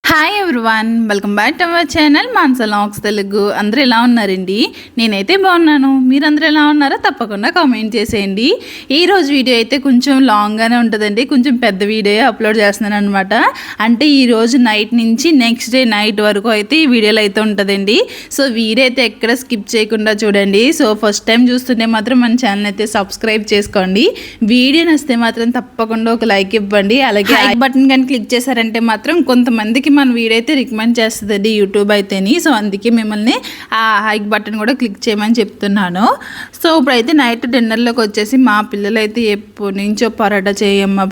Hi everyone, welcome back to our channel Mansa logs Telugu. అందరూ ఎలా ఉన్నారండి? నేనైతే బాగున్నాను. మీరందరూ ఎలా ఉన్నారో తప్పకుండా కామెంట్ చేసేయండి. ఈరోజు వీడియో అయితే కొంచెం లాంగ్గానే ఉంటుందండి, కొంచెం పెద్ద వీడియో అప్లోడ్ చేస్తున్నాను అనమాట. అంటే ఈరోజు నైట్ నుంచి నెక్స్ట్ డే నైట్ వరకు అయితే ఈ వీడియోలు అయితే ఉంటుందండి. సో వీడియో అయితే ఎక్కడ స్కిప్ చేయకుండా చూడండి. సో ఫస్ట్ టైం చూస్తుంటే మాత్రం మన ఛానల్ అయితే సబ్స్క్రైబ్ చేసుకోండి. వీడియో నచ్చితే మాత్రం తప్పకుండా ఒక లైక్ ఇవ్వండి. అలాగే లైక్ బటన్ కానీ క్లిక్ చేశారంటే మాత్రం కొంతమందికి మన వీడియో అయితే రికమెండ్ చేస్తుందండి యూట్యూబ్ అయితేని. సో అందుకే మిమ్మల్ని ఆ హైక్ బటన్ కూడా క్లిక్ చేయమని చెప్తున్నాను. సో ఇప్పుడైతే నైట్ డిన్నర్లోకి వచ్చేసి మా పిల్లలు అయితే ఎప్పటి నుంచో పరోటా చేయమ్మా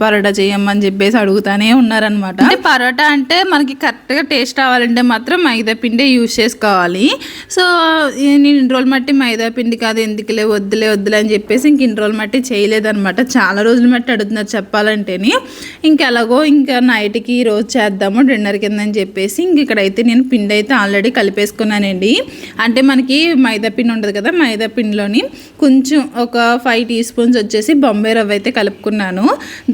అని చెప్పేసి అడుగుతానే ఉన్నారనమాట. అంటే పరోటా అంటే మనకి కరెక్ట్గా టేస్ట్ రావాలంటే మాత్రం మైదా పిండి యూజ్ చేసుకోవాలి. సో నేను ఇన్ని రోజులు మట్టి మైదా పిండి కాదు, ఎందుకులే వద్దులే అని చెప్పేసి ఇంక ఇన్ని రోజులు మట్టి చేయలేదనమాట. చాలా రోజులు మట్టి అడుగుతున్నారు చెప్పాలంటేని. ఇంకెలాగో ఇంకా నైట్కి ఈరోజు చేద్దాము డిన్నర్ కింద అని చెప్పేసి ఇంక ఇక్కడైతే నేను పిండి అయితే ఆల్రెడీ కలిపేసుకున్నానండి. అంటే మనకి మైదా పిండి ఉంటుంది కదా, మైదా పిండిలోని కొంచెం ఒక 5 టీ స్పూన్స్ వచ్చేసి బొంబాయి రవ్వ అయితే కలుపుకున్నాను.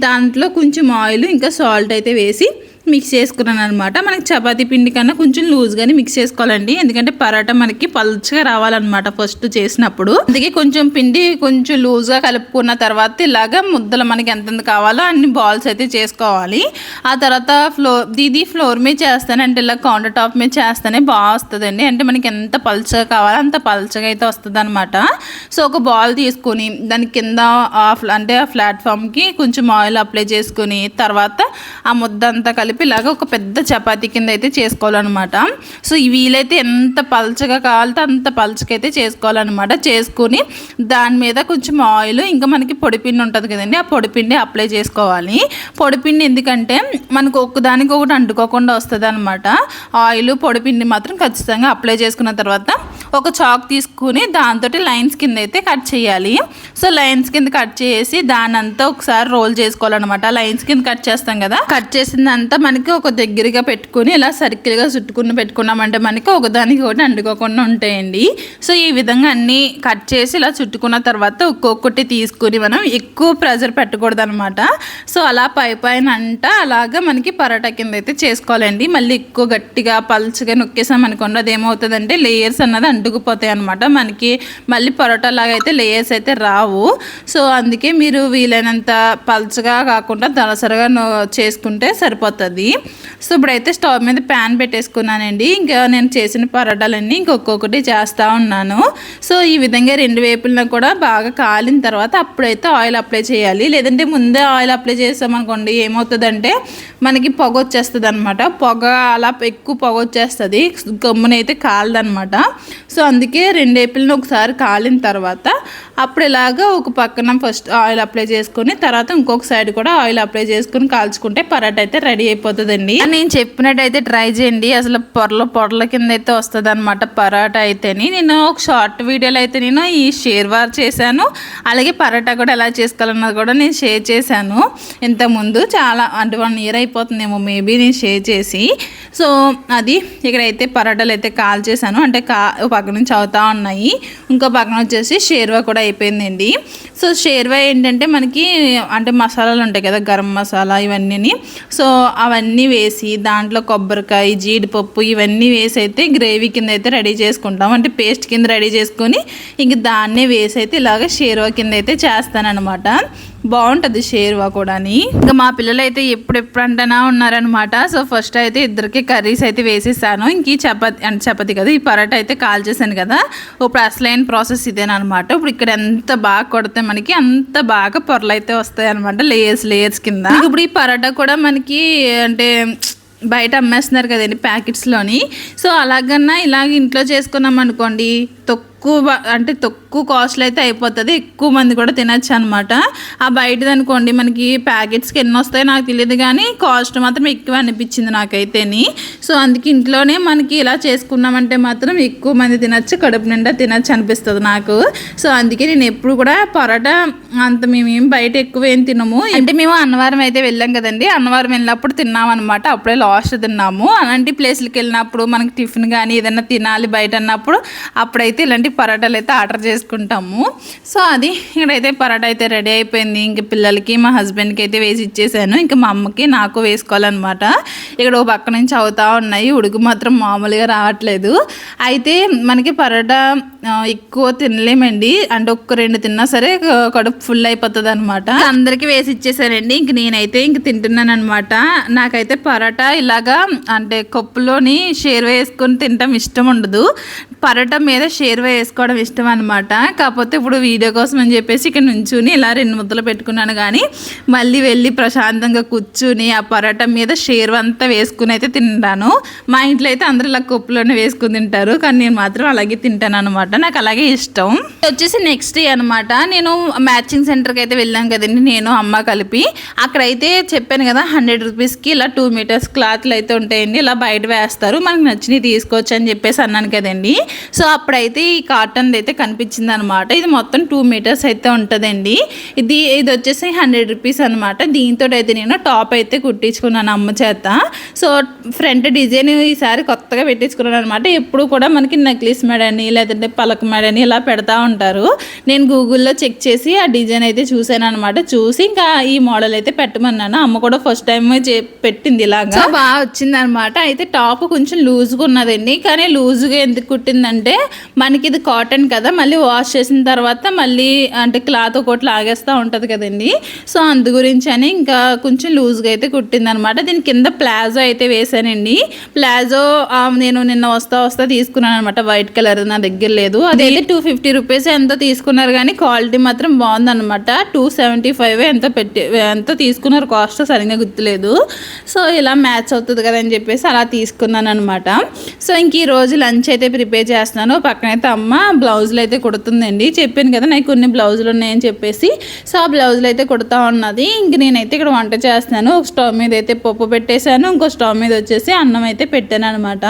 దాంట్లో కొంచెం ఆయిల్ ఇంకా సాల్ట్ అయితే వేసి మిక్స్ చేసుకున్నాను అనమాట. మనకి చపాతీ పిండి కన్నా కొంచెం లూజ్గానే మిక్స్ చేసుకోవాలండి, ఎందుకంటే పరోటా మనకి పల్చగా రావాలన్నమాట ఫస్ట్ చేసినప్పుడు. అందుకే కొంచెం పిండి కొంచెం లూజ్గా కలుపుకున్న తర్వాత ఇలాగా ముద్దలు మనకి ఎంతెంత కావాలో అన్ని బాల్స్ అయితే చేసుకోవాలి. ఆ తర్వాత ఫ్లోర్ మీద చేస్తాను, అంటే ఇలా కౌంటర్ టాప్ మీద చేస్తేనే బాగా వస్తుందండి. అంటే మనకి ఎంత పల్చగా కావాలో అంత పల్చగా అయితే వస్తుంది అనమాట. సో ఒక బాల్ తీసుకొని దాని కింద అంటే ఆ ప్లాట్ఫామ్కి కొంచెం ఆయిల్ అప్లై చేసుకుని తర్వాత ఆ ముద్ద అంతా కలిపి ఇలాగ ఒక పెద్ద చపాతీ కింద అయితే చేసుకోవాలన్నమాట. సో వీలైతే ఎంత పల్చగా కావాలంటే అంత పల్చగా అయితే చేసుకోవాలన్నమాట. చేసుకుని దాని మీద కొంచెం ఆయిల్ ఇంకా మనకి పొడిపిండి ఉంటుంది కదండి, ఆ పొడిపిండి అప్లై చేసుకోవాలి. పొడిపిండి ఎందుకంటే మనకు ఒకదానికి ఒకటి అంటుకోకుండా వస్తుంది అనమాట. ఆయిల్ పొడిపిండి మాత్రం ఖచ్చితంగా అప్లై చేసుకున్న తర్వాత ఒక చాక్ తీసుకుని దాంతో లైన్స్ కింద అయితే కట్ చేయాలి. సో లైన్స్ కింద కట్ చేసి దానంతా ఒకసారి రోల్ చేసుకోవాలన్నమాట. లైన్స్ కింద కట్ చేస్తాం కదా, కట్ చేసిందంతా మనకి ఒక దగ్గరగా పెట్టుకుని ఇలా సర్కిల్గా చుట్టుకుని పెట్టుకున్నామంటే మనకి ఒకదానికి ఒకటి అంటుకోకుండా ఉంటాయండి. సో ఈ విధంగా అన్నీ కట్ చేసి ఇలా చుట్టుకున్న తర్వాత ఒక్కొక్కటి తీసుకుని మనం ఎక్కువ ప్రెజర్ పెట్టకూడదు అనమాట. సో అలా పైన అంతా అలాగా మనకి పరోటా కింద అయితే చేసుకోవాలండి. మళ్ళీ ఎక్కువ గట్టిగా పల్చగా నొక్కేసాం అనుకోండి అదేమవుతుందంటే లేయర్స్ అన్నది అంటుకుపోతాయి అనమాట. మనకి మళ్ళీ పరోటా లాగా అయితే లేయర్స్ అయితే రావు. సో అందుకే మీరు వీలైనంత పల్చగా కాకుండా దళసరగా చేసుకుంటే సరిపోతుంది. సో ఇప్పుడైతే స్టవ్ మీద ప్యాన్ పెట్టేసుకున్నానండి. ఇంకా నేను చేసిన పరోటాలన్నీ ఇంకొకటి చేస్తూ ఉన్నాను. సో ఈ విధంగా 2 వైపులను కూడా బాగా కాలిన తర్వాత అప్పుడైతే ఆయిల్ అప్లై చేయాలి. లేదంటే ముందే ఆయిల్ అప్లై చేసామనుకోండి ఏమవుతుందంటే మనకి పొగ వచ్చేస్తుంది అనమాట. పొగ అలా ఎక్కువ పొగ వచ్చేస్తుంది, గమ్మునైతే కాలదనమాట. సో అందుకే 2 వైపులను ఒకసారి కాలిన తర్వాత అప్పుడు ఇలాగా ఒక పక్కన ఫస్ట్ ఆయిల్ అప్లై చేసుకుని తర్వాత ఇంకొక సైడ్ కూడా ఆయిల్ అప్లై చేసుకుని కాల్చుకుంటే పరోటా అయితే రెడీ అయిపోతుందండి. నేను చెప్పినట్టయితే ట్రై చేయండి. అసలు పొరల కింద అయితే వస్తుంది అనమాట పరోటా అయితేని. నేను ఒక షార్ట్ వీడియోలో అయితే నేను ఈ షేర్వార్ చేశాను, అలాగే పరోటా కూడా ఎలా చేసుకోవాలన్నది కూడా నేను షేర్ చేశాను ఇంతకుముందు. చాలా అంటే 1 ఇయర్ అయిపోతుందేమో మేబీ నేను షేర్ చేసి. సో అది ఇక్కడైతే పరోటాలు అయితే కాల్ చేశాను, అంటే పక్క నుంచి అవుతా ఉన్నాయి. ఇంకో పక్కన వచ్చేసి షేర్వా కూడా అయిపోయిందండి. సో షేర్వా ఏంటంటే మనకి అంటే మసాలాలు ఉంటాయి కదా, గరం మసాలా ఇవన్నీ. సో అవన్నీ వేసి దాంట్లో కొబ్బరికాయ జీడిపప్పు ఇవన్నీ వేసి అయితే గ్రేవీ కింద అయితే రెడీ చేసుకుంటాం, అంటే పేస్ట్ కింద రెడీ చేసుకొని ఇంక దాన్నే వేసి అయితే ఇలాగ షేర్వా కింద అయితే చేస్తానన్నమాట. బాగుంటుంది షేర్వా కూడా. ఇంకా మా పిల్లలు అయితే ఎప్పుడు అంటనా ఉన్నారనమాట. సో ఫస్ట్ అయితే ఇద్దరికి కర్రీస్ అయితే వేసేసాను. ఇంక చపాతీ కదా, ఈ పరోటా అయితే కాల్ చేశాను కదా. ఇప్పుడు అసలైన ప్రాసెస్ ఇదేనమాట. ఇప్పుడు ఇక్కడ ఎంత బాగా కొడితే మనకి అంత బాగా పొరలు అయితే వస్తాయి అనమాట, లేయర్స్ కింద. ఇప్పుడు ఈ పరోటా కూడా మనకి అంటే బయట అమ్మేస్తున్నారు కదండి ప్యాకెట్స్లోని. సో అలాగన్నా ఇలాగ ఇంట్లో చేసుకున్నాం అనుకోండి తక్కువ కాస్ట్లో అయితే అయిపోతుంది, ఎక్కువ మంది కూడా తినచ్చు అనమాట. ఆ బయటది అనుకోండి మనకి ప్యాకెట్స్కి ఎన్ని వస్తాయో నాకు తెలియదు కానీ కాస్ట్ మాత్రం ఎక్కువ అనిపించింది నాకైతేని. సో అందుకే ఇంట్లోనే మనకి ఇలా చేసుకున్నామంటే మాత్రం ఎక్కువ మంది తినచ్చు, కడుపు నిండా తినచ్చు అనిపిస్తుంది నాకు. సో అందుకే నేను ఎప్పుడు కూడా పరోటా అంత మేమేం బయట ఎక్కువ ఏం తినము. అంటే మేము అన్నవరం అయితే వెళ్ళాం కదండి, అన్నవరం వెళ్ళినప్పుడు తిన్నాం అనమాట. అప్పుడే లాస్ట్ తిన్నాము. అలాంటి ప్లేస్లకి వెళ్ళినప్పుడు మనకి టిఫిన్ కానీ ఏదైనా తినాలి బయట అన్నప్పుడు అప్పుడైతే ఇలాంటి ఇలాంటి పరోటాలు అయితే ఆర్డర్ చేసుకుంటాము. సో అది ఇక్కడైతే పరోటా అయితే రెడీ అయిపోయింది. ఇంక పిల్లలకి మా హస్బెండ్కి అయితే వేసి ఇచ్చేసాను. ఇంకా మా అమ్మకి నాకు వేసుకోవాలన్నమాట. ఇక్కడ ఒక పక్క నుంచి అవుతా ఉన్నాయి. ఉడుకు మాత్రం మామూలుగా రావట్లేదు. అయితే మనకి పరోటా ఎక్కువ తినలేమండి, అంటే ఒక్క 2 తిన్నా సరే కడుపు ఫుల్ అయిపోతుంది అనమాట. అందరికీ వేసి ఇచ్చేసానండి. ఇంక నేనైతే ఇంక తింటున్నాను అనమాట. నాకైతే పరోటా ఇలాగా అంటే కప్పులోని షేర్వా వేసుకొని తినటం ఇష్టం ఉండదు. పరోటా మీద షేర్వా వేసుకోవడం ఇష్టం అనమాట. కాకపోతే ఇప్పుడు వీడియో కోసం అని చెప్పేసి ఇక్కడ నుంచుని ఇలా 2 ముద్దలు పెట్టుకున్నాను. కానీ మళ్ళీ వెళ్ళి ప్రశాంతంగా కూర్చుని ఆ పరోటా మీద షేర్వా అంతా వేసుకుని అయితే తింటాను. మా ఇంట్లో అయితే అందరూ ఇలా కప్పులోనే వేసుకుని తింటారు, కానీ నేను మాత్రం అలాగే తింటాను అనమాట. నాకు అలాగే ఇష్టం. వచ్చేసి నెక్స్ట్ డే అనమాట, నేను మ్యాచింగ్ సెంటర్కి అయితే వెళ్ళాను కదండి, నేను అమ్మ కలిపి. అక్కడైతే చెప్పాను కదా 100 రూపీస్కి ఇలా 2 మీటర్స్ క్లాత్లు అయితే ఉంటాయండి, ఇలా బయట వేస్తారు, మనకు నచ్చినవి తీసుకోవచ్చు అని చెప్పేసి అన్నాను కదండి. సో అప్పుడైతే ఈ కాటన్ అయితే కనిపించింది అనమాట. ఇది మొత్తం 2 మీటర్స్ అయితే ఉంటుందండి. ఇది వచ్చేసి 100 రూపీస్ అనమాట. దీంతో అయితే నేను టాప్ అయితే కుట్టించుకున్నాను అమ్మ చేత. సో ఫ్రంట్ డిజైన్ ఈసారి కొత్తగా పెట్టించుకున్నాను అనమాట. ఎప్పుడు కూడా మనకి నెక్లెస్ మెడని లేదంటే పలక మెడని ఇలా పెడతా ఉంటారు. నేను గూగుల్లో చెక్ చేసి ఆ డిజైన్ అయితే చూసాను అనమాట. చూసి ఇంకా ఈ మోడల్ అయితే పెట్టమన్నాను. అమ్మ కూడా ఫస్ట్ టైం పెట్టింది ఇలాగా, బాగా వచ్చింది అనమాట. అయితే టాప్ కొంచెం లూజ్గా ఉన్నదండి, కానీ లూజ్గా ఎందుకు కుట్టిందంటే మనకి ఇది కాటన్ కదా, మళ్ళీ వాష్ చేసిన తర్వాత మళ్ళీ అంటే క్లాత్ ఒకటి లాగేస్తూ ఉంటుంది కదండి. సో అందు గురించి అని ఇంకా కొంచెం లూజ్గా అయితే కుట్టింది అనమాట. దీని కింద ప్లాజో అయితే వేసానండి. ప్లాజో నేను నిన్న వస్తా తీసుకున్నాను అనమాట. వైట్ కలర్ నా దగ్గర లేదు. అదైతే 250 రూపీస్ ఎంతో తీసుకున్నారు, కానీ క్వాలిటీ మాత్రం బాగుందనమాట. 275 ఎంతో తీసుకున్నారు, కాస్ట్ సరిగ్గా గుర్తులేదు. సో ఇలా మ్యాచ్ అవుతుంది కదా అని చెప్పేసి అలా తీసుకున్నాను అనమాట. సో ఇంక ఈ రోజు లంచ్ అయితే ప్రిపేర్ చేస్తున్నాను. పక్కనైతే అమ్మ బ్లౌజులు అయితే కుడుతుందండి. చెప్పాను కదా నాకు కొన్ని బ్లౌజులు ఉన్నాయని చెప్పేసి. సో ఆ బ్లౌజులు అయితే కుడతా ఉన్నది. ఇంక నేనైతే ఇక్కడ వంట చేస్తున్నాను. ఒక స్టవ్ మీద అయితే పప్పు పెట్టేశాను, ఇంకో స్టవ్ మీద వచ్చేసి అన్నం అయితే పెట్టాను అనమాట.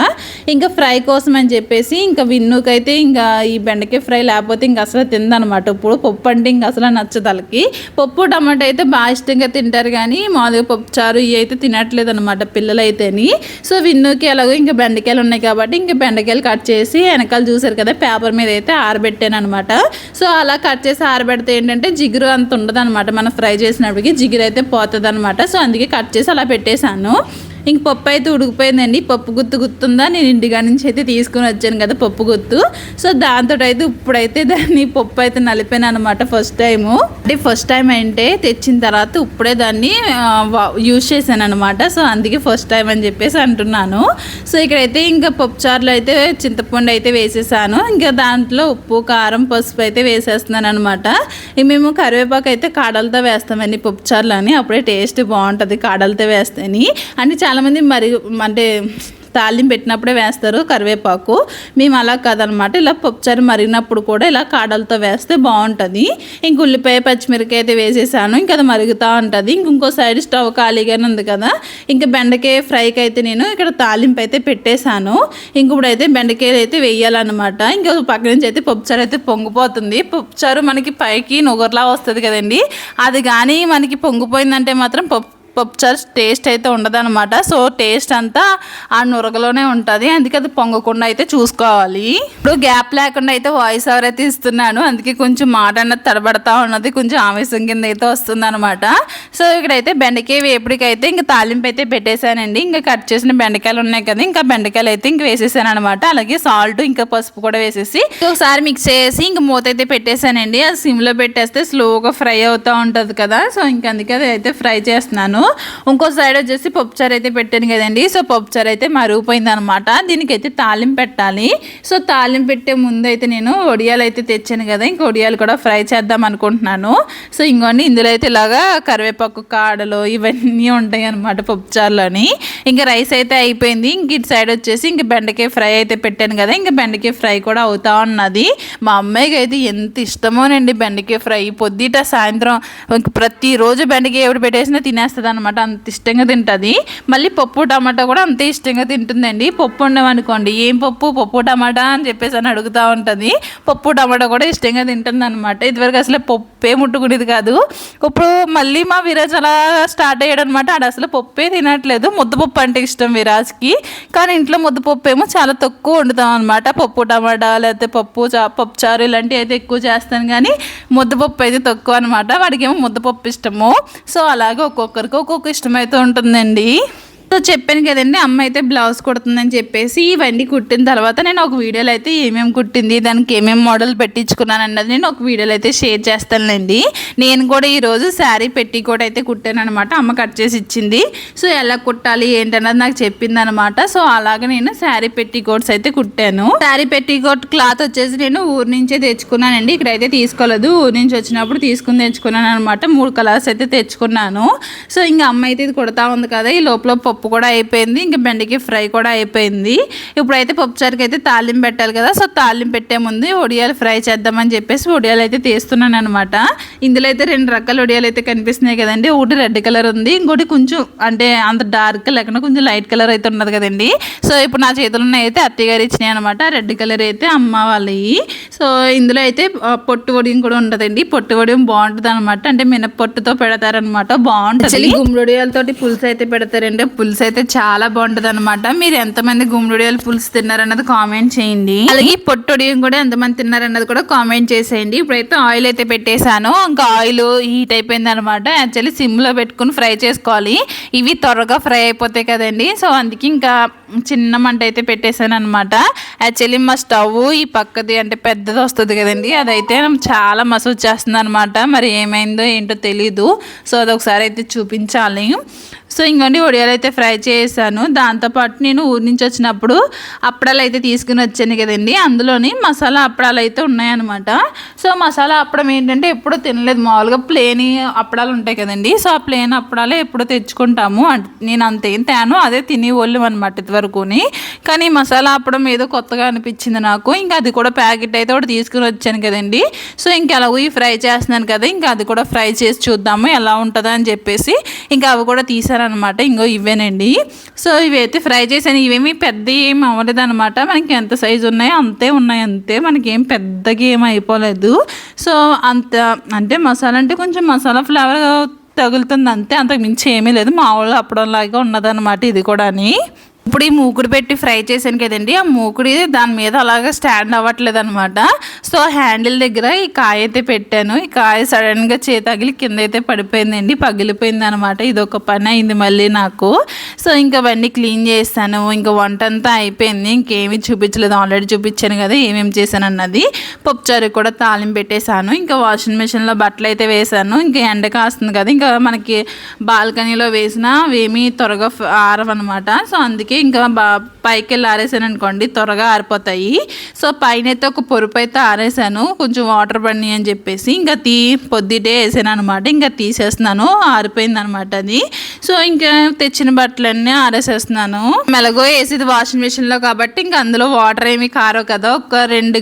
ఇంకా ఫ్రై కోసం అని చెప్పేసి ఇంకా విన్నుకైతే ఇంకా ఈ బెండకాయ ఫ్రై లేకపోతే ఇంకా అసలు తిందనమాట. ఇప్పుడు పప్పు అంటే ఇంకా అసలు నచ్చదు వాళ్ళకి. పప్పు టమాటా అయితే బాగా ఇష్టంగా తింటారు, కానీ మామూలుగా పప్పు చారు ఇవి అయితే తినట్లేదు అనమాట పిల్లలు అయితేని. సో విన్నుకి ఎలాగో ఇంకా బెండకాయలు ఉన్నాయి కాబట్టి ఇంకా బెండకాయలు కట్ చేసి వెనకాల చూసారు కదా పేపర్ మీద అయితే ఆరబెట్టాను అనమాట. సో అలా కట్ చేసి ఆరబెడితే ఏంటంటే జిగురు అంత ఉండదు అనమాట. మనం ఫ్రై చేసినప్పటికీ జిగురు అయితే పోతుంది అనమాట. సో అందుకే కట్ చేసి అలా పెట్టేశాను. ఇంక పప్పు అయితే ఉడికిపోయిందండి. పప్పు గుర్తుందా, నేను ఇంటిగా నుంచి అయితే తీసుకుని వచ్చాను కదా పప్పు గుత్తు. సో దాంతో అయితే ఇప్పుడైతే దాన్ని పప్పు అయితే నలిపాను అనమాట ఫస్ట్ టైము. అంటే ఫస్ట్ టైం అంటే తెచ్చిన తర్వాత ఇప్పుడే దాన్ని యూజ్ చేశాను అనమాట. సో అందుకే ఫస్ట్ టైం అని చెప్పేసి అంటున్నాను. సో ఇక్కడైతే ఇంకా పప్పు చారులో అయితే చింతపండు అయితే వేసేసాను. ఇంకా దాంట్లో ఉప్పు కారం పసుపు అయితే వేసేస్తున్నాను అనమాట. మేము కరివేపాకు అయితే కాడలతో వేస్తామండి పప్పు చారులో అని, అప్పుడే టేస్ట్ బాగుంటుంది కాడలతో వేస్తేని. అంటే చాలామంది మరి అంటే తాలింపు పెట్టినప్పుడే వేస్తారు కరివేపాకు, మేము అలా కాదనమాట. ఇలా పప్పుచారు మరిగినప్పుడు కూడా ఇలా కాడలతో వేస్తే బాగుంటుంది. ఇంక ఉల్లిపాయ పచ్చిమిరకాయ అయితే వేసేసాను. ఇంకా అది మరుగుతూ ఉంటుంది. ఇంకో సైడ్ స్టవ్ ఖాళీగానే ఉంది కదా, ఇంకా బెండకాయ ఫ్రైకి అయితే నేను ఇక్కడ తాలింపు అయితే పెట్టేశాను. ఇప్పుడైతే బెండకాయలు అయితే వేయాలన్నమాట. ఇంకా పక్క నుంచి అయితే పప్పుచారు అయితే పొంగిపోతుంది. పప్పుచారు మనకి పైకి నుగర్లా వస్తుంది కదండి, అది కానీ మనకి పొంగిపోయిందంటే మాత్రం పప్పుచారు టేస్ట్ అయితే ఉండదన్నమాట. సో టేస్ట్ అంతా ఆ నురగలోనే ఉంటుంది, అందుకే అది పొంగకుండా అయితే చూసుకోవాలి. ఇప్పుడు గ్యాప్ లేకుండా అయితే వాయిస్ ఓవర్ అయితే ఇస్తున్నాను, అందుకే కొంచెం మాట అన్నది తడబడతా ఉన్నది, కొంచెం ఆవేశం కింద అయితే వస్తుంది అనమాట. సో ఇక్కడైతే బెండకాయ వేపుడికైతే ఇంకా తాలింపు అయితే పెట్టేశానండి. ఇంకా కట్ చేసిన బెండకాయలు ఉన్నాయి కదా, ఇంకా బెండకాయలు అయితే ఇంక వేసేసాను అనమాట. అలాగే సాల్ట్ ఇంకా పసుపు కూడా వేసేసి ఒకసారి మిక్స్ చేసి ఇంకా మూత అయితే పెట్టేశానండి. అది సిమ్లో పెట్టేస్తే స్లోగా ఫ్రై అవుతూ ఉంటుంది కదా. సో ఇంక అందుకే అది అయితే ఫ్రై చేస్తున్నాను. ఇంకో సైడ్ వచ్చేసి పప్పుచారు అయితే పెట్టాను కదండి. సో పప్పుచారు అయితే మరిగిపోయింది అనమాట. దీనికైతే తాలింపు పెట్టాలి. సో తాలింపు పెట్టే ముందు అయితే నేను వడియాలు అయితే తెచ్చాను కదా, ఇంకా వడియాలు కూడా ఫ్రై చేద్దాం అనుకుంటున్నాను. సో ఇంకోండి ఇందులో అయితే ఇలాగా కరివేపాకు కాడలు ఇవన్నీ ఉంటాయి అనమాట పప్పుచారులోని. ఇంకా రైస్ అయితే అయిపోయింది. ఇంక ఇటు సైడ్ వచ్చేసి ఇంక బెండకాయ ఫ్రై అయితే పెట్టాను కదా, ఇంకా బెండకాయ ఫ్రై కూడా అవుతా ఉన్నది. మా అమ్మాయికి అయితే ఎంత ఇష్టమోనండి బెండకాయ ఫ్రై. పొద్దుట సాయంత్రం ప్రతిరోజు బెండకాయ ఎప్పుడు పెట్టేసినా తినేస్తుంది అనమాట, అంత ఇష్టంగా తింటుంది. మళ్ళీ పప్పు టమాటా కూడా అంతే ఇష్టంగా తింటుందండి. పప్పు ఉండమనుకోండి, ఏం పప్పు టమాటా అని చెప్పేసి అని అడుగుతూ ఉంటుంది. పప్పు టమాటా కూడా ఇష్టంగా తింటుంది అనమాట. ఇదివరకు అసలు పప్పే ముట్టుకునేది కాదు. ఇప్పుడు మళ్ళీ మా విరాజ్ అలా స్టార్ట్ అయ్యాడు అనమాట. ఆడు అసలు పప్పే తినట్లేదు. ముద్దపప్పు అంటే ఇష్టం విరాజ్కి, కానీ ఇంట్లో ముద్దపప్పు ఏమో చాలా తక్కువ వండుతాం అనమాట. పప్పు టమాటా లేకపోతే పప్పు చారు ఇలాంటివి అయితే ఎక్కువ చేస్తాను, కానీ ముద్దపప్పు అయితే తక్కువ అనమాట. వాడికి ఏమో ముద్దపప్పు ఇష్టము. సో అలాగే ఒక్కొక్కరికి ఒక్కొక్క ఇష్టం అయితే ఉంటుందండి. సో చెప్పాను కదండి, అమ్మ అయితే బ్లౌజ్ కుడుతుందని చెప్పేసి. ఇవన్నీ కుట్టిన తర్వాత నేను ఒక వీడియోలో అయితే ఏమేమి కుట్టింది, దానికి ఏమేమి మోడల్ పెట్టించుకున్నాను అన్నది నేను ఒక వీడియోలో అయితే షేర్ చేస్తానులేండి. నేను కూడా ఈరోజు శారీ పెట్టికోట్ అయితే కుట్టాను అనమాట. అమ్మ కట్ చేసి ఇచ్చింది. సో ఎలా కుట్టాలి ఏంటన్నది నాకు చెప్పింది అనమాట. సో అలాగే నేను శారీ పెట్టికోట్స్ అయితే కుట్టాను. శారీ పెట్టికోట్ క్లాత్ వచ్చేసి నేను ఊరు నుంచే తెచ్చుకున్నానండి. ఇక్కడైతే తీసుకోలేదు, ఊరు నుంచి వచ్చినప్పుడు తీసుకుని తెచ్చుకున్నాను అనమాట. 3 కలర్స్ అయితే తెచ్చుకున్నాను. సో ఇంకా అమ్మ అయితే ఇది కుడతా ఉంది కదా, ఈ లోపల పప్పు కూడా అయిపోయింది, ఇంకా బెండకాయ ఫ్రై కూడా అయిపోయింది. ఇప్పుడైతే పప్పుచారుకి అయితే తాలింపు పెట్టాలి కదా. సో తాలింపు పెట్టే ముందు ఒడియాలు ఫ్రై చేద్దామని చెప్పేసి ఒడియాలు అయితే తీస్తున్నాను అనమాట. ఇందులో అయితే 2 రకాల ఒడియాలు అయితే కనిపిస్తున్నాయి కదండి. ఒకటి రెడ్ కలర్ ఉంది, ఇంకోటి కొంచెం అంటే అంత డార్క్ లేకుండా కొంచెం లైట్ కలర్ అయితే ఉన్నది కదండి. సో ఇప్పుడు నా చేతులు ఉన్నాయి అయితే అత్తయ్య గారు ఇచ్చినాయి అనమాట. రెడ్ కలర్ అయితే అమ్మ వాళ్ళవి. సో ఇందులో అయితే పొట్టు వడియం కూడా ఉంటుందండి. పొట్టు వడియం బాగుంటుంది అనమాట, అంటే మినప్పొట్టుతో పెడతారనమాట, బాగుంటుంది. గుమ్మడియాలతోటి పులుసు అయితే పెడతారండి. పులుసు అయితే చాలా బాగుంటుంది అనమాట. మీరు ఎంతమంది గుమ్మడియాల పులుసు తిన్నారన్నది కామెంట్ చేయండి. అలాగే పొట్టొడియం కూడా ఎంతమంది తిన్నారన్నది కూడా కామెంట్ చేసేయండి. ఇప్పుడైతే ఆయిల్ అయితే పెట్టేశాను. ఇంకా ఆయిల్ హీట్ అయిపోయింది అనమాట. యాక్చువల్లీ సిమ్ లో పెట్టుకుని ఫ్రై చేసుకోవాలి, ఇవి త్వరగా ఫ్రై అయిపోతాయి కదండి. సో అందుకే ఇంకా చిన్న మంట అయితే పెట్టేశాను అనమాట. యాక్చువల్లీ మా స్టవ్ ఈ పక్కది అంటే పెద్దది వస్తుంది కదండి, అదైతే చాలా మసూజ్ చేస్తుంది అనమాట. మరి ఏమైందో ఏంటో తెలీదు. సో అదొకసారి అయితే చూపించాలి. సో ఇంకోండి ఒడియాలు అయితే ఫ్రై చేశాను. దాంతోపాటు నేను ఊరి నుంచి వచ్చినప్పుడు అప్పడాలు అయితే తీసుకుని వచ్చాను కదండి, అందులోని మసాలా అప్పడాలు అయితే ఉన్నాయన్నమాట. సో మసాలా అప్పడం ఏంటంటే ఎప్పుడూ తినలేదు, మామూలుగా ప్లేన్ అప్పడాలు ఉంటాయి కదండి. సో ఆ ప్లేన్ అప్పడాలే ఎప్పుడూ తెచ్చుకుంటాము. నేను అంతేం తేను, అదే తిని ఒళ్ళం అనమాట ఇదివరకుని. కానీ మసాలా అప్పడం ఏదో కొత్తగా అనిపించింది నాకు. ఇంకా అది కూడా ప్యాకెట్ అయితే ఒకటి తీసుకుని వచ్చాను కదండి. సో ఇంకా అలా ఫ్రై చేస్తున్నాను కదా, ఇంకా అది కూడా ఫ్రై చేసి చూద్దాము ఎలా ఉంటుందా అని చెప్పేసి ఇంకా అవి కూడా తీసాను అనమాట. ఇంకో ఇవేనండి. సో ఇవైతే ఫ్రై చేశాను. ఇవేమి పెద్ద ఏం అవ్వలేదు అనమాట. మనకి ఎంత సైజు ఉన్నాయో అంతే ఉన్నాయి, అంతే. మనకి ఏం పెద్దగా ఏం అయిపోలేదు. సో అంత అంటే మసాలా అంటే కొంచెం మసాలా ఫ్లేవర్ తగులుతుంది అంతే, అంతకు మించి ఏమీ లేదు. మామూలుగా అప్పడంలాగా ఉన్నదన్నమాట ఇది కూడా. ఇప్పుడు ఈ మూకుడు పెట్టి ఫ్రై చేశాను కదండి, ఆ మూకుడి దాని మీద అలాగా స్టాండ్ అవ్వట్లేదు అనమాట. సో హ్యాండిల్ దగ్గర ఈ కాయ అయితే పెట్టాను. ఈ కాయ సడన్గా తగిలి కింద అయితే పడిపోయిందండి, పగిలిపోయింది అనమాట. ఇది ఒక పని అయింది మళ్ళీ నాకు. సో ఇంకా అవన్నీ క్లీన్ చేస్తాను. ఇంకా వంట అంతా అయిపోయింది, ఇంకేమీ చూపించలేదు, ఆల్రెడీ చూపించాను కదా ఏమేమి చేశాను అన్నది. పప్పుచారు కూడా తాలింపు పెట్టేశాను. ఇంకా వాషింగ్ మిషన్లో బట్టలు అయితే వేసాను. ఇంకా ఎండ కాస్తుంది కదా, ఇంకా మనకి బాల్కనీలో వేసినా ఏమీ త్వరగా ఆరవన్నమాట. సో అందుకే ఇంకా పైకి వెళ్ళి ఆరేసాను అనుకోండి, త్వరగా ఆరిపోతాయి. సో పైన అయితే ఒక పొరుపు అయితే ఆరేసాను, కొంచెం వాటర్ పడిని అని చెప్పేసి. ఇంకా పొద్దుటే వేసాను అనమాట. ఇంకా తీసేస్తున్నాను, ఆరిపోయింది అనమాట అది. సో ఇంకా తెచ్చిన బట్టలన్నీ ఆరేసేస్తున్నాను. మెలగో వేసేది వాషింగ్ మిషన్లో కాబట్టి ఇంకా అందులో వాటర్ ఏమి కారో కదా. ఒక 2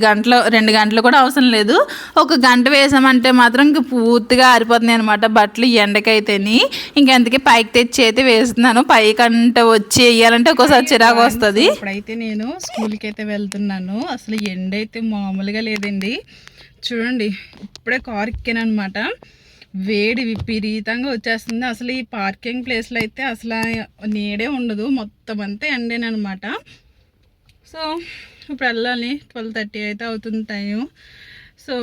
గంటలు కూడా అవసరం లేదు. 1 గంట వేసామంటే మాత్రం ఇంకా పూర్తిగా ఆరిపోతున్నాయి అనమాట బట్టలు ఎండకైతేని. ఇంకా అందుకే పైకి తెచ్చి అయితే వేస్తున్నాను. పైకంటే వచ్చి వేయాలంటే ఒక్కోసారి చిరాకు వస్తుంది. ఇప్పుడైతే నేను స్కూల్కి అయితే వెళ్తున్నాను. అసలు ఎండ అయితే మామూలుగా లేదండి. చూడండి, ఇప్పుడే కార్ ఎక్కాను అనమాట. వేడి విపరీతంగా వచ్చేస్తుంది. అసలు ఈ పార్కింగ్ ప్లేస్లో అయితే అసలు నీడే ఉండదు, మొత్తం అంతా ఎండేనమాట. సో ఇప్పుడు వెళ్ళాలి, 12:30 అయితే అవుతుంది టైం. సో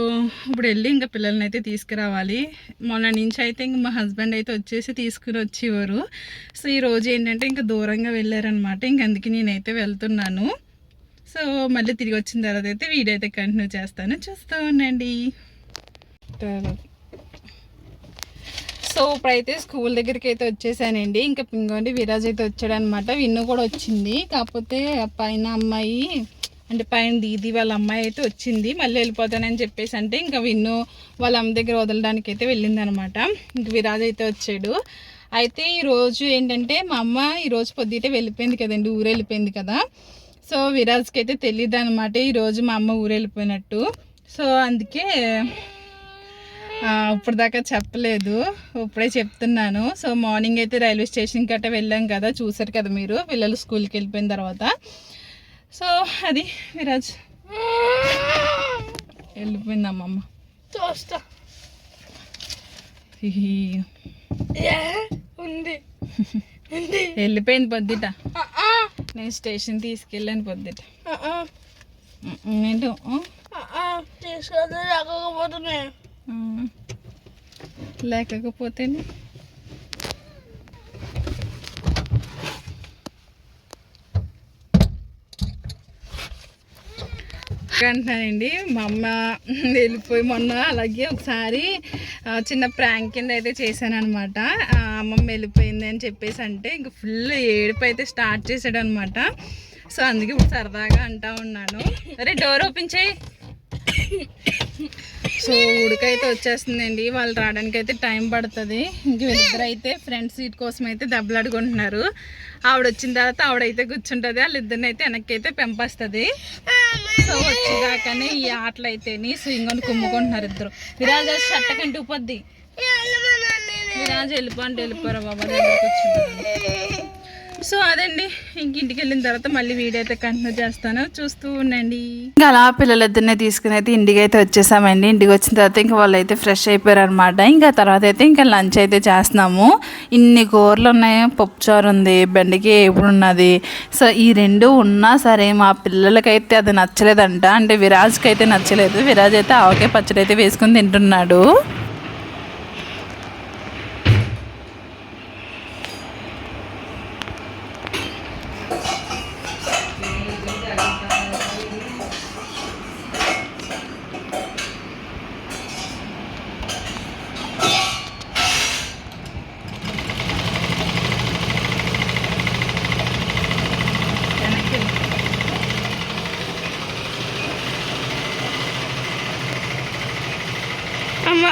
ఇప్పుడు వెళ్ళి ఇంకా పిల్లల్ని అయితే తీసుకురావాలి. మొన్న నుంచి అయితే ఇంక మా హస్బెండ్ అయితే వచ్చేసి తీసుకుని వచ్చేవారు. సో ఈరోజు ఏంటంటే ఇంకా దూరంగా వెళ్ళారనమాట. ఇంక అందుకే నేనైతే వెళ్తున్నాను. సో మళ్ళీ తిరిగి వచ్చిన తర్వాత అయితే వీడియో అయితే కంటిన్యూ చేస్తాను, చూస్తూ ఉండండి. సో ఇప్పుడైతే స్కూల్ దగ్గరికి అయితే వచ్చేసానండి. ఇంకా ఇంకోండి విరాజ్ అయితే వచ్చాడనమాట. విన్ను కూడా వచ్చింది. కాకపోతే పైన అమ్మాయి అంటే పైన దీది వాళ్ళ అమ్మాయి అయితే వచ్చింది. మళ్ళీ వెళ్ళిపోతానని చెప్పేసి అంటే ఇంకా విన్ను వాళ్ళ అమ్మ దగ్గర వదలడానికి అయితే వెళ్ళింది అనమాట. ఇంక విరాజ్ అయితే వచ్చాడు. అయితే ఈరోజు ఏంటంటే మా అమ్మ ఈరోజు పొద్దుటే వెళ్ళిపోయింది కదండి, ఊరు వెళ్ళిపోయింది కదా. సో విరాజ్కి అయితే తెలియదు అనమాట ఈరోజు మా అమ్మ ఊరు వెళ్ళిపోయినట్టు. సో అందుకే ఇప్పుడు దాకా చెప్పలేదు, ఇప్పుడే చెప్తున్నాను. సో మార్నింగ్ అయితే రైల్వే స్టేషన్ గట్ట వెళ్ళాం కదా, చూసారు కదా మీరు పిల్లలు స్కూల్కి వెళ్ళిపోయిన తర్వాత. సో అది విరాజ్ వెళ్ళిపోయింది అమ్మమ్మ చూస్తా ఉంది వెళ్ళిపోయింది పొద్దుట. నేను స్టేషన్ తీసుకెళ్ళాను పొద్దుట. ఏంటో తీసుకొని రాకపోతున్నాయి. లేకపోతే అంటున్నానండి. మా అమ్మ వెళ్ళిపోయి మొన్న అలాగే ఒకసారి చిన్న ప్రాంక్ కింద అయితే చేశాను అనమాట. అమ్మమ్మ వెళ్ళిపోయింది అని చెప్పేసి అంటే ఇంక ఫుల్ ఏడుపు అయితే స్టార్ట్ చేసాడు అనమాట. సో అందుకే ఇప్పుడు సరదాగా అంటా ఉన్నాను, అరే డోర్ ఓపెన్ చేయి. సో ఉడకైతే వచ్చేస్తుందండి, వాళ్ళు రావడానికి అయితే టైం పడుతుంది. ఇంక వీళ్ళిద్దరు అయితే ఫ్రంట్ సీట్ కోసం అయితే దెబ్బలాడుకుంటున్నారు. ఆవిడ వచ్చిన తర్వాత ఆవిడైతే కూర్చుంటుంది, వాళ్ళిద్దరిని అయితే వెనక్కి అయితే పెంపస్తుంది. సో వచ్చేదాకానే ఈ ఆటలు అయితేని స్వింగ్ అని కుమ్ముకుంటున్నారు ఇద్దరు. విరాజ్ షట్టకంటి ఉపద్ది, విరాజ్ వెళ్ళిపోండి వెళ్ళిపోరా బాబా దగ్గర కూర్చుంటారు. సో అదండి, ఇంక ఇంటికి వెళ్ళిన తర్వాత మళ్ళీ వీడియో అయితే కంటిన్యూ చేస్తాను, చూస్తూ ఉండండి. ఇంకా అలా పిల్లలిద్దరిని తీసుకుని అయితే ఇంటికి అయితే వచ్చేసామండి. ఇంటికి వచ్చిన తర్వాత ఇంకా వాళ్ళు అయితే ఫ్రెష్ అయిపోయారు అనమాట. ఇంకా తర్వాత అయితే ఇంకా లంచ్ అయితే చేస్తున్నాము. ఇన్ని కూరలు ఉన్నాయి, పప్పుచారు ఉంది, బెండకాయ ఎప్పుడు ఉన్నది. సో ఈ రెండు ఉన్నా సరే మా పిల్లలకైతే అది నచ్చలేదంట. అంటే విరాజ్కి అయితే నచ్చలేదు. విరాజ్ అయితే ఆవకాయ పచ్చడి అయితే వేసుకుని తింటున్నాడు.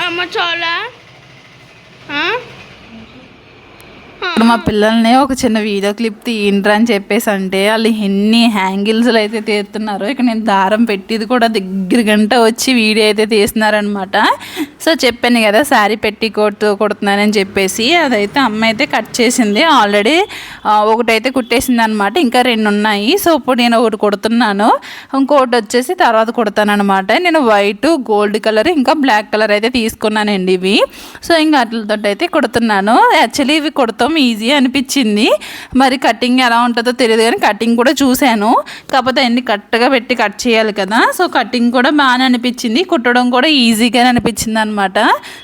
అమ్మ చాలా ఇప్పుడు మా పిల్లల్ని ఒక చిన్న వీడియో క్లిప్ తీయండ్రా అని చెప్పేసి అంటే వాళ్ళు ఎన్ని హ్యాంగిల్స్లు అయితే తీస్తున్నారు. ఇక నేను దారం పెట్టిది కూడా దగ్గర గంట వచ్చి వీడియో అయితే తీస్తున్నారనమాట. సో చెప్పాను కదా శారీ పెట్టి కుడుతున్నానని చెప్పేసి, అదైతే అమ్మ అయితే కట్ చేసింది ఆల్రెడీ. ఒకటైతే కుట్టేసింది అనమాట, ఇంకా రెండు ఉన్నాయి. సో ఇప్పుడు నేను ఒకటి కుడుతున్నాను, ఇంకోటి వచ్చేసి తర్వాత కుడతాను అనమాట. నేను వైట్, గోల్డ్ కలర్ ఇంకా బ్లాక్ కలర్ అయితే తీసుకున్నానండి ఇవి. సో ఇంకా అట్లతో అయితే కుడుతున్నాను. యాక్చువల్లీ ఇవి కుడతాం ఈజీ అనిపించింది, మరి కటింగ్ ఎలా ఉంటుందో తెలియదు కానీ కటింగ్ కూడా చూశాను. కాకపోతే అన్ని కరెక్ట్గా పెట్టి కట్ చేయాలి కదా. సో కటింగ్ కూడా బాగానే అనిపించింది, కుట్టడం కూడా ఈజీగానే అనిపించింది అనమాట.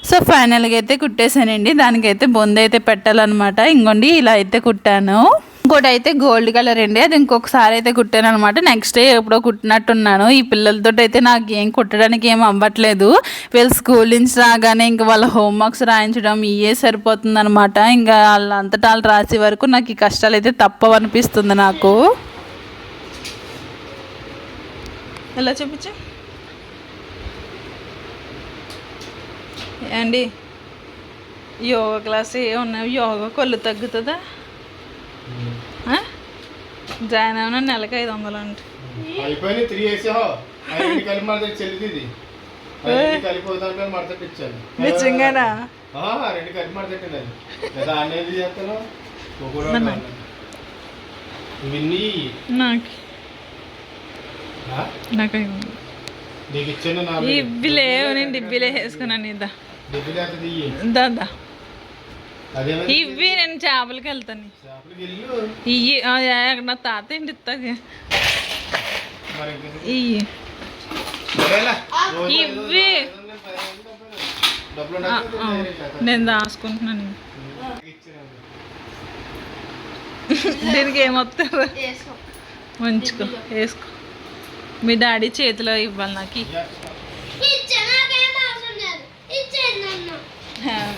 సో ఫైనల్గా అయితే కుట్టేశానండి. దానికైతే బొంద అయితే పెట్టాలన్నమాట. ఇంకోండి ఇలా అయితే కుట్టాను. ఇంకోటి అయితే గోల్డ్ కలర్ అండి, అది ఇంకొకసారి అయితే కుట్టాను అనమాట. నెక్స్ట్ డే ఎప్పుడో కుట్టినట్టున్నాను. ఈ పిల్లలతో అయితే నాకు ఏం కుట్టడానికి ఏం అవ్వట్లేదు. వీళ్ళు స్కూల్ నుంచి రాగానే ఇంకా వాళ్ళ హోంవర్క్స్ రాయించడం ఇవే సరిపోతుంది అనమాట. ఇంకా వాళ్ళంతటా వాళ్ళు రాసే వరకు నాకు ఈ కష్టాలు అయితే తప్పవనిపిస్తుంది నాకు. ఎలా చూపించు అండి. యోగా క్లాస్ ఏ ఉన్నాయి, యోగా కొల్లు తగ్గుతుందా? జాయిన్ అయినా నెలకి 500 అంటే అయిపోయి 3 వేసాహో కలిపి మడత చెల్లిది కలిపోతాను మడతట్టించాను. నిజంగానా? రెండు కలిపి మడతట్టింది. లేదా అనేది చేస్తాను ఇవన్నీ నాకు నీకు ఇచ్చాను. ఇబ్బిలే నేను డిబ్బిలే వేసుకున్నాను. ఇద్దా దాదా ఇవి నేను చేపలకి వెళ్తాను. ఇవి నా తాత ఏంటి ఇస్తుంది. ఇవి ఇవి నేను దాచుకుంటున్నాను. దీనికి ఏమొస్తారు మంచుకో వేసుకో. మీ డాడీ చేతిలో ఇవ్వాలి నాకు.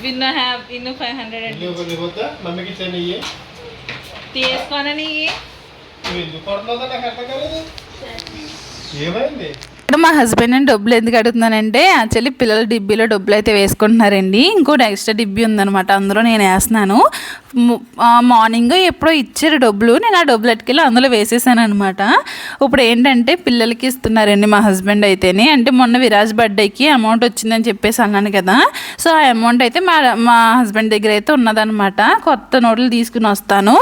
విన్ 500 అండి తీసుకోనని. ఏమైంది ఇక్కడ మా హస్బెండ్ అని డబ్బులు ఎందుకు అడుగుతున్నానంటే యాక్చువల్లీ పిల్లలు డిబ్బీలో డబ్బులు అయితే వేసుకుంటున్నారండి. ఇంకోటి ఎక్స్ట్రా డిబ్బీ ఉందనమాట, అందులో నేను వేస్తున్నాను. మార్నింగ్ ఎప్పుడో ఇచ్చారు డబ్బులు, నేను ఆ డబ్బులు ఎట్టుకెళ్ళి అందులో వేసేసాను అనమాట. ఇప్పుడు ఏంటంటే పిల్లలకి ఇస్తున్నారండి మా హస్బెండ్ అయితేనే. అంటే మొన్న విరాజ్ బర్త్డేకి అమౌంట్ వచ్చిందని చెప్పేసి అన్నాను కదా, సో ఆ అమౌంట్ అయితే మా హస్బెండ్ దగ్గర అయితే ఉన్నదనమాట. కొత్త నోట్లు తీసుకుని వస్తాను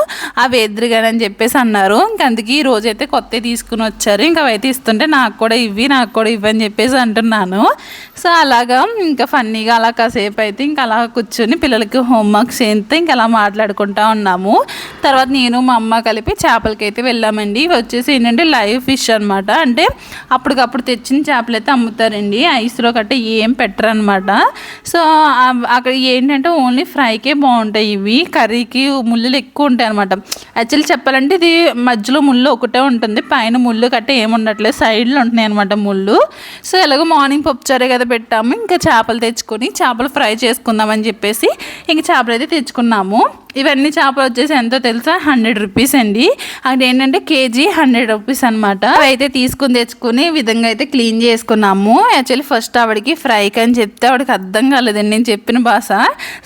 అవి ఎదురుగానని చెప్పేసి అన్నారు. ఇంక అందుకే ఈ రోజు అయితే కొత్త తీసుకుని వచ్చారు. ఇంకా అవైతే ఇస్తుంటే నాకు కూడా ఇవి అని చెప్పేసి అంటున్నాను. సో అలాగా ఇంకా ఫన్నీగా అలా కాసేపు అయితే ఇంకా అలా కూర్చొని పిల్లలకి హోంవర్క్ చేస్తే ఇంకా అలా మాట్లాడుకుంటా ఉన్నాము. తర్వాత నేను మా అమ్మ కలిపి చేపలకి అయితే వెళ్ళామండి. ఇవి వచ్చేసి ఏంటంటే లైవ్ ఫిష్ అనమాట. అంటే అప్పటికప్పుడు తెచ్చిన చేపలు అయితే అమ్ముతారండి, ఐస్లో గట్ట ఏం పెట్టరనమాట. సో అక్కడ ఏంటంటే ఓన్లీ ఫ్రైకే బాగుంటాయి ఇవి, కర్రీకి ముళ్ళులు ఎక్కువ ఉంటాయి అనమాట. యాక్చువల్లీ చెప్పాలంటే ఇది మధ్యలో ముళ్ళు ఒకటే ఉంటుంది, పైన ముళ్ళు గట్ట ఏమి ఉండట్లేదు, సైడ్లో ఉంటున్నాయి అనమాట ముళ్ళు. సో ఎలాగో మార్నింగ్ పప్పుచారే కదా పెట్టాము, ఇంకా చేపలు తెచ్చుకొని చేపలు ఫ్రై చేసుకుందామని చెప్పేసి ఇంక చేపలు అయితే తెచ్చుకున్నాము. ఇవన్నీ చేపలు వచ్చేసి ఎంతో తెలుసా, 100 రూపీస్ అండి. అక్కడ ఏంటంటే కేజీ 100 రూపీస్ అనమాట. అయితే తీసుకుని తెచ్చుకుని ఈ విధంగా అయితే క్లీన్ చేసుకున్నాము. యాక్చువల్లీ ఫస్ట్ ఆవిడకి ఫ్రైకి అని చెప్తే ఆవిడకి అర్థం కాలేదండి నేను చెప్పిన భాష.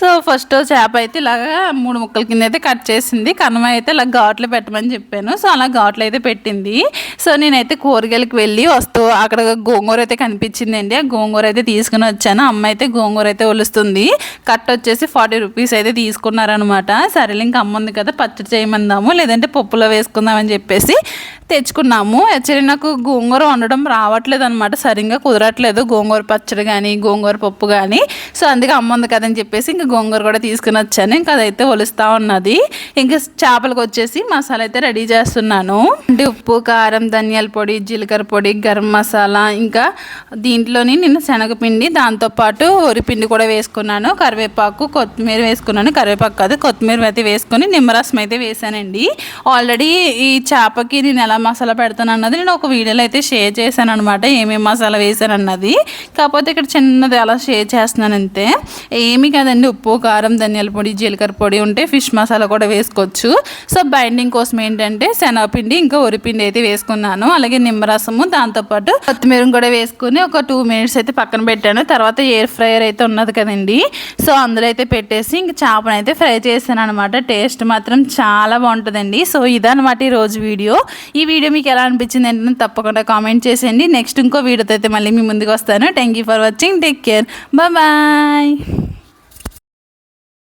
సో ఫస్ట్ చేప అయితే ఇలాగా 3 ముక్కల కింద అయితే కట్ చేసింది, కనుమ అయితే ఇలా ఘాట్లు పెట్టమని చెప్పాను. సో అలా ఘాట్లు అయితే పెట్టింది. సో నేనైతే కూరగాయలకు వెళ్ళి అక్కడ గోంగూర అయితే కనిపించిందండి, ఆ గోంగూర అయితే తీసుకుని వచ్చాను. అమ్మ అయితే గోంగూర అయితే ఒలుస్తుంది. కట్ వచ్చేసి 40 రూపీస్ అయితే తీసుకున్నారనమాట. సరేలే ఇంకా అమ్మ ఉంది కదా పచ్చడి చేయమందాము, లేదంటే పప్పులో వేసుకుందామని చెప్పేసి తెచ్చుకున్నాము. యాక్చువల్లీ నాకు గోంగూర వండడం రావట్లేదు అనమాట, సరిగ్గా కుదరట్లేదు గోంగూర పచ్చడి కానీ గోంగూర పప్పు కానీ. సో అందుకే అమ్మ ఉంది కదని చెప్పేసి ఇంకా గోంగూర కూడా తీసుకుని వచ్చాను. ఇంకా అదైతే ఒలుస్తూ ఉన్నది. ఇంకా చేపలకు వచ్చేసి మసాలా అయితే రెడీ చేస్తున్నాను. అంటే ఉప్పు, కారం, ధనియాల పొడి, జీలకర్ర పొడి, గరం మసాలా, ఇంకా దీంట్లోని నిన్న శనగపిండి, దాంతోపాటు వరిపిండి కూడా వేసుకున్నాను, కరివేపాకు, కొత్తిమీర వేసుకున్నాను. కరివేపాకు కాదు కొత్తిమీర అయితే వేసుకొని నిమ్మరసం అయితే వేసానండి. ఆల్రెడీ ఈ చేపకి నేను ఎలా మసాలా పెడతాను అన్నది నేను ఒక వీడియోలో అయితే షేర్ చేశాను అనమాట, ఏమేమి మసాలా వేసాను అన్నది. కాకపోతే ఇక్కడ చిన్నది అలా షేర్ చేస్తున్నాను అంతే, ఏమీ కాదండి. ఉప్పు, కారం, ధనియాల పొడి, జీలకర్ర పొడి ఉంటే ఫిష్ మసాలా కూడా వేసుకోవచ్చు. సో బైండింగ్ కోసం ఏంటంటే శనగపిండి ఇంకా వరిపిండి అయితే వేసుకున్నాను, అలాగే నిమ్మరసము, దాంతోపాటు కొత్తిమీర కూడా వేసుకుని ఒక 2 మినిట్స్ అయితే పక్కన పెట్టాను. తర్వాత ఎయిర్ ఫ్రైయర్ అయితే ఉన్నది కదండి, సో అందులో అయితే పెట్టేసి ఇంక చేపను అయితే ఫ్రై చేశాను అనమాట. టేస్ట్ మాత్రం చాలా బాగుంటుందండి. సో ఇదనమాట ఈరోజు వీడియో. ఈ వీడియో మీకు ఎలా అనిపించింది అంటే తప్పకుండా కామెంట్ చేసేయండి. నెక్స్ట్ ఇంకో వీడియోతో అయితే మళ్ళీ మీ ముందుకు వస్తాను. Thank you for watching, take care, bye.